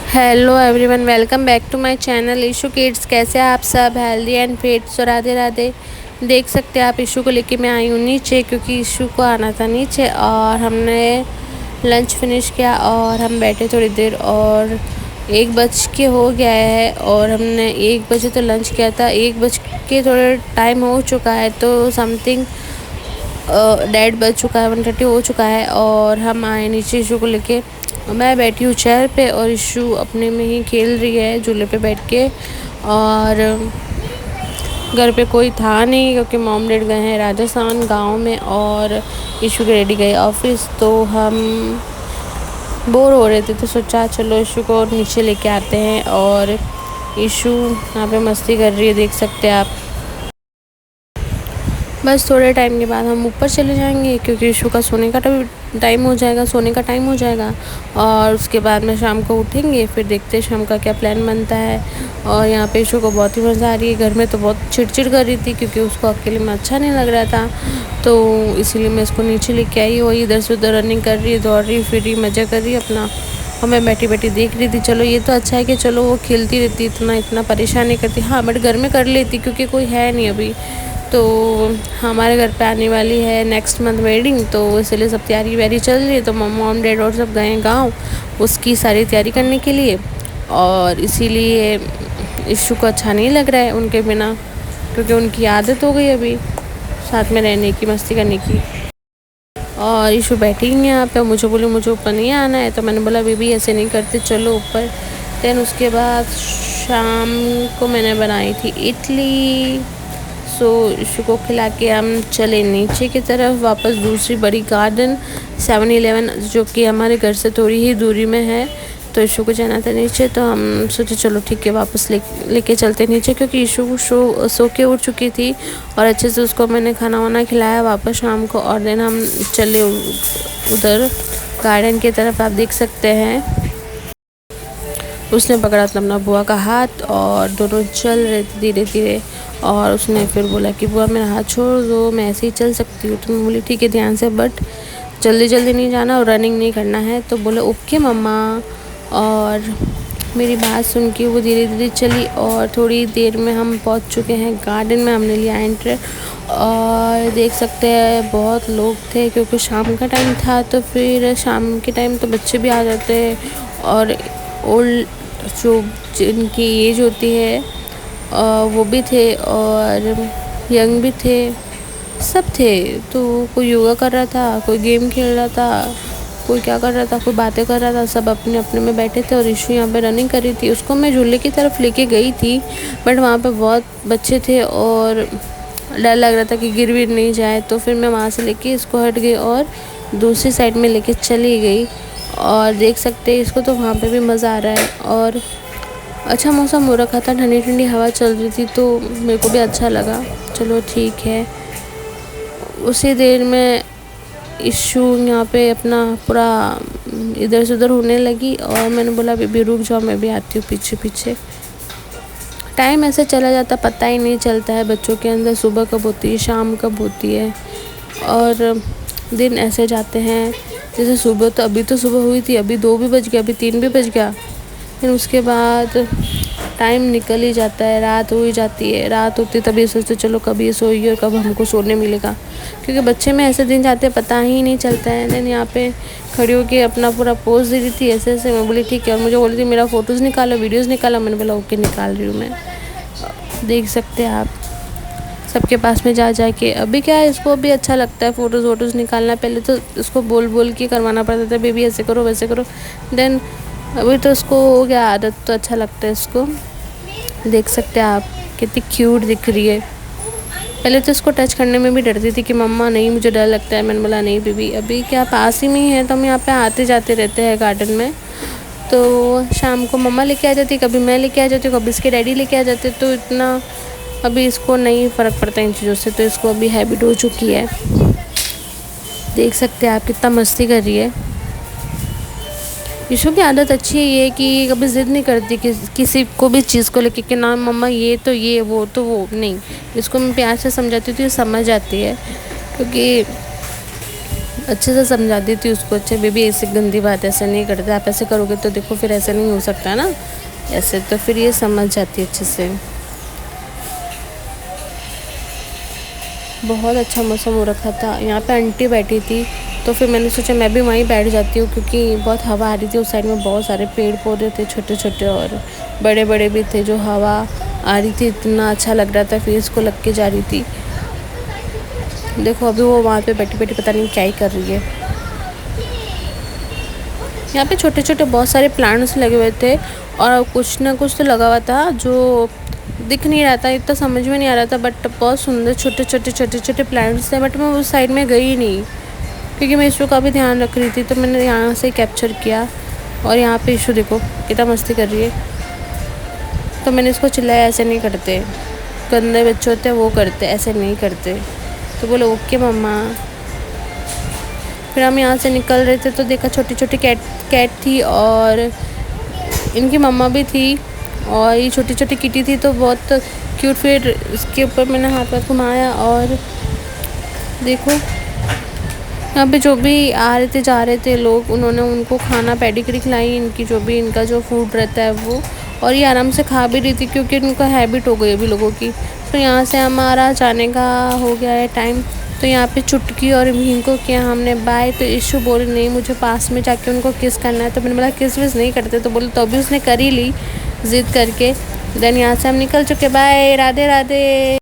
Hello everyone, welcome back to my channel Ishu kids. कैसे हैं आप सब? Healthy and fit. So Radhe Radhe. देख सकते हैं आप, इशू को लेके मैं आई हूँ नीचे क्योंकि इशू को आना था नीचे। और हमने लंच फिनिश किया और हम बैठे थोड़ी देर, और 1 बज के हो गया है। और हमने 1 बजे तो लंच किया था, 1 बज के थोड़ा टाइम हो चुका है, तो समथिंग 1:30 बज चुका है, 1:30 हो चुका है। और हम आए नीचे इशू को लेके। मैं बैठी हूँ चेयर पे और इशू अपने में ही खेल रही है झूले पे बैठ के। और घर पे कोई था नहीं क्योंकि मॉम डैड गए हैं राजस्थान गांव में, और इशू के डैडी गए ऑफिस। तो हम बोर हो रहे थे तो सोचा चलो इशू को नीचे लेके आते हैं। और इशू यहाँ पे मस्ती कर रही है, देख सकते हैं आप। बस थोड़े टाइम के बाद हम ऊपर चले जाएंगे क्योंकि इशू का सोने का टाइम हो जाएगा, सोने का टाइम हो जाएगा। और उसके बाद में शाम को उठेंगे, फिर देखते हैं शाम का क्या प्लान बनता है। और यहाँ पे इशू को बहुत ही मज़ा आ रही है। घर में तो बहुत चिड़चिड़ कर रही थी क्योंकि उसको अकेले में अच्छा नहीं लग रहा था, तो इसीलिए मैं इसको नीचे लेके आई। वही इधर से उधर रनिंग कर रही है, दौड़ रही, फिर रही, मज़ा कर रही है अपना। और मैं बैठी बैठी देख रही थी। चलो ये तो अच्छा है कि चलो वो खेलती रहती, इतना परेशान नहीं करती। हाँ, बट घर में कर लेती क्योंकि कोई है नहीं अभी। तो हमारे घर पे आने वाली है नेक्स्ट मंथ वेडिंग, तो इसलिए सब तैयारी वैयारी चल रही है। तो मॉम डैड और सब गए गांव उसकी सारी तैयारी करने के लिए। और इसीलिए इशू को अच्छा नहीं लग रहा है उनके बिना, क्योंकि उनकी आदत हो गई अभी साथ में रहने की, मस्ती करने की। और इशू बैठी ही यहाँ पे, मुझे बोली मुझे ऊपर नहीं आना है। तो मैंने बोला बेबी ऐसे नहीं करते, चलो ऊपर। देन उसके बाद शाम को मैंने बनाई थी इडली। सो इशू को खिला के हम चले नीचे की तरफ वापस, दूसरी बड़ी गार्डन 7-Eleven जो कि हमारे घर से थोड़ी ही दूरी में है। तो इशू को जाना था नीचे, तो हम सोचे चलो ठीक है वापस लेके चलते नीचे, क्योंकि इशू सो के उठ चुकी थी और अच्छे से उसको मैंने खाना वाना खिलाया वापस शाम को। और देन हम चले उधर गार्डन की तरफ। आप देख सकते हैं उसने पकड़ा था अपना बुआ का हाथ और दोनों चल रहे थे धीरे धीरे। और उसने फिर बोला कि बुआ मेरा हाथ छोड़ दो, मैं ऐसे ही चल सकती हूँ। तो मैं बोली ठीक है ध्यान से, बट जल्दी जल्दी नहीं जाना और रनिंग नहीं करना है। तो बोले ओके मम्मा। और मेरी बात सुन के वो धीरे धीरे चली और थोड़ी देर में हम पहुँच चुके हैं गार्डन में। हमने लिया एंटर और देख सकते हैं बहुत लोग थे क्योंकि शाम का टाइम था। तो फिर शाम के टाइम तो बच्चे भी आ जाते हैं और ओल्ड जो जिनकी एज होती है वो भी थे और यंग भी थे, सब थे। तो कोई योगा कर रहा था, कोई गेम खेल रहा था, कोई क्या कर रहा था, कोई बातें कर रहा था, सब अपने अपने में बैठे थे। और इशू यहाँ पे रनिंग कर रही थी। उसको मैं झूले की तरफ लेके गई थी, बट वहाँ पे बहुत बच्चे थे और डर लग रहा था कि गिर भी नहीं जाए। तो फिर मैं वहाँ से लेके इसको हट गई और दूसरी साइड में लेके चली गई। और देख सकते हैं इसको, तो वहाँ पे भी मज़ा आ रहा है। और अच्छा मौसम हो रखा था, ठंडी ठंडी हवा चल रही थी, तो मेरे को भी अच्छा लगा। चलो ठीक है। उसी देर में इशू यहाँ पे अपना पूरा इधर से उधर होने लगी और मैंने बोला बेबी रुक जाओ, मैं भी आती हूँ पीछे पीछे। टाइम ऐसे चला जाता पता ही नहीं चलता है बच्चों के अंदर, सुबह कब होती है शाम कब होती है और दिन ऐसे जाते हैं। जैसे सुबह तो अभी तो सुबह हुई थी, अभी 2 भी बज गया, अभी 3 भी बज गया। फिर उसके बाद टाइम निकल ही जाता है, रात हो ही जाती है। रात होती तभी सोचते चलो कब ये सोएगी और कब हमको सोने मिलेगा, क्योंकि बच्चे में ऐसे दिन जाते हैं पता ही नहीं चलता है। देन यहाँ पे खड़ी होकर अपना पूरा पोज दे रही थी ऐसे ऐसे। मैं बोली ठीक है, और मुझे बोली थी मेरा फ़ोटोज़ निकालो, वीडियोज़ निकालो। मैंने बोला ओके निकाल रही हूँ मैं। देख सकते हैं आप सबके पास में जा जा के। अभी क्या है, इसको भी अच्छा लगता है फ़ोटोज़ वोटोज़ निकालना। पहले तो इसको बोल बोल के करवाना पड़ता था, बेबी ऐसे करो वैसे करो। देन अभी तो उसको हो गया आदत, तो अच्छा लगता है इसको। देख सकते हैं आप कितनी क्यूट दिख रही है। पहले तो इसको टच करने में भी डरती थी कि मम्मा नहीं मुझे डर लगता है। मैंने बोला नहीं बेबी, अभी क्या पास ही में ही है, तो हम यहाँ पे आते जाते रहते हैं गार्डन में। तो शाम को मम्मा लेके आ जाती, कभी मैं लेके आ जाती हूँ, कभी इसके डैडी लेके आ जाते। तो इतना अभी इसको नहीं फ़र्क पड़ता इन चीज़ों से, तो इसको अभी हैबिट हो चुकी है। देख सकते हैं आप कितना मस्ती कर रही है। ईशू की आदत अच्छी है ये कि कभी ज़िद नहीं करती किसी को भी चीज़ को लेके कि ना मम्मा ये तो ये वो तो वो नहीं। इसको मैं प्यार से समझाती हूँ तो ये समझ आती है, क्योंकि अच्छे से समझाती थी उसको, अच्छे बेबी ऐसे गंदी बात ऐसे नहीं करते, आप ऐसे करोगे तो देखो फिर ऐसे नहीं हो सकता ना, ऐसे तो फिर ये समझ जाती है अच्छे से। बहुत अच्छा मौसम हो रखा था, यहाँ पे आंटी बैठी थी तो फिर मैंने सोचा मैं भी वहीं बैठ जाती हूँ, क्योंकि बहुत हवा आ रही थी। उस साइड में बहुत सारे पेड़ पौधे थे, छोटे छोटे और बड़े बड़े भी थे, जो हवा आ रही थी इतना अच्छा लग रहा था, फेस को लग के जा रही थी। देखो अभी वो वहाँ पे बैठी बैठी पता नहीं क्या ही कर रही है। यहाँ पे छोटे छोटे बहुत सारे प्लांट्स लगे हुए थे और कुछ ना कुछ तो लगा हुआ था जो दिख नहीं रहा था, इतना समझ में नहीं आ रहा था, बट बहुत सुंदर छोटे छोटे प्लांट्स थे। बट मैं उस साइड में गई नहीं, क्योंकि मैं इशू का भी ध्यान रख रही थी, तो मैंने यहाँ से कैप्चर किया। और यहाँ पे इशू देखो कितना मस्ती कर रही है, तो मैंने इसको चिल्लाया ऐसे नहीं करते, गंदे बच्चे होते हैं वो करते, ऐसे नहीं करते। तो बोले ओके मम्मा। फिर हम यहाँ से निकल रहे थे तो देखा छोटी छोटी कैट थी और इनकी मम्मा भी थी, और ये छोटी छोटी किटी थी तो बहुत क्यूट। फिर इसके ऊपर मैंने हाथ हाथ घुमाया और देखो यहाँ पे जो भी आ रहे थे जा रहे थे लोग, उन्होंने उनको खाना पेडिग्री खिलाई, इनकी जो भी इनका जो फूड रहता है वो, और ये आराम से खा भी रही थी क्योंकि इनका हैबिट हो गई अभी लोगों की। तो यहाँ से हमारा जाने का हो गया है टाइम, तो यहाँ पे चुटकी और भीम को किया हमने बाय। तो इशू बोल नहीं मुझे पास में जाके उनको किस करना है, तो मैंने बोला किस विस नहीं करते, तो बोले तो अभी उसने कर ही ली ज़िद करके। देन यहाँ से हम निकल चुके, बाय, राधे राधे।